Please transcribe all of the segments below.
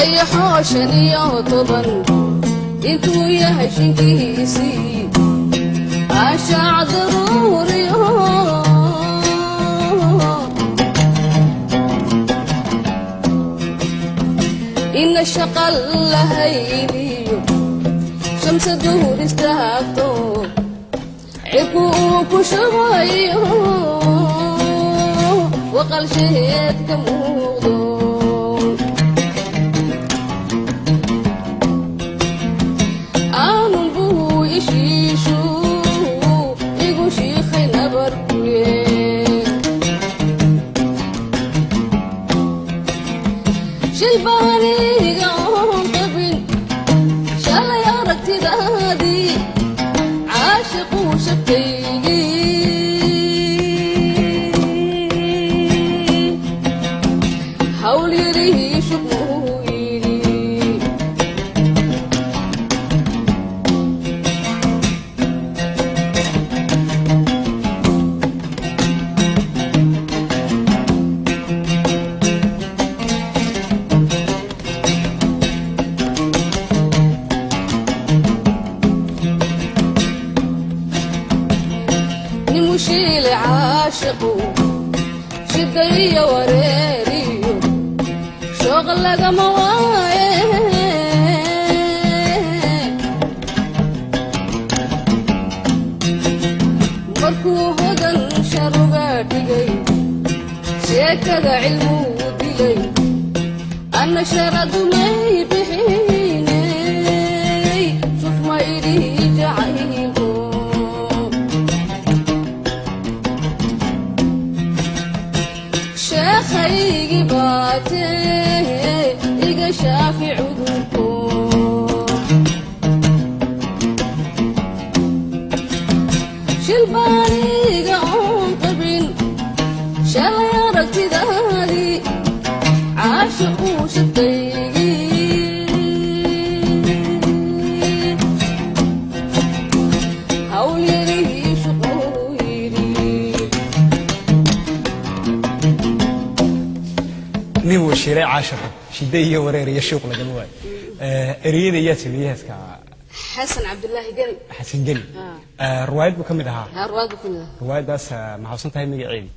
dayaxooshan iyo toban intuu yahay shinkiisii ashaac daruuriyo ina shaqal lahayniyo shamsa duhur istaagto cirku uu ku shubayo waqal sheed ka muuqdo aanun buu ishiishu igu shiikhay nabarkuye shilbaaniga oon qabin shalay aragtidaadii caashiquu shafkaygii hawl yarihii shubmuu yidhi nimushiile caashiqu shidaiyo wareeriyo shooq lagama waaye markuu hodan sharuga dhigay sheekada cilmuu dilay anna sharadumay bixinay shufma idhii jacaylo sheekhaygi baatee iga shaafi cudurko shilbaaniga oon qabin shalay aragtidaadii caashiquu shafkaygii hawl yarihii shuquu yidhi nin uu shiilay caashiqo shida iyo wareer iyo shuuq lagama waayo ereyada yaa sameeyay heeska xasan cabdullaahi geli xasan geli riwaayad buu ka mid ahaa harwaad ku mid riwaayadaas ma xasuusan tahay magaceedii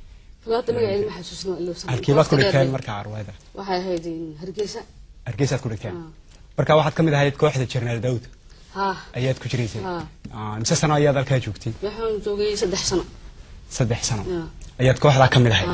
riwaayadda magaceeda ma xasuusno ilaa halkiibaad ku dhigteen markaa riwaayada waxay ahayd hargeysaad ku dhigteen marka waxaad ka mid ahayd kooxda Jarnaal Daawud ayaad ku jiraysay mise sano ayaad halkaa joogtay waxaan joogay 3 sano ayaad kooxda ka mid ahayd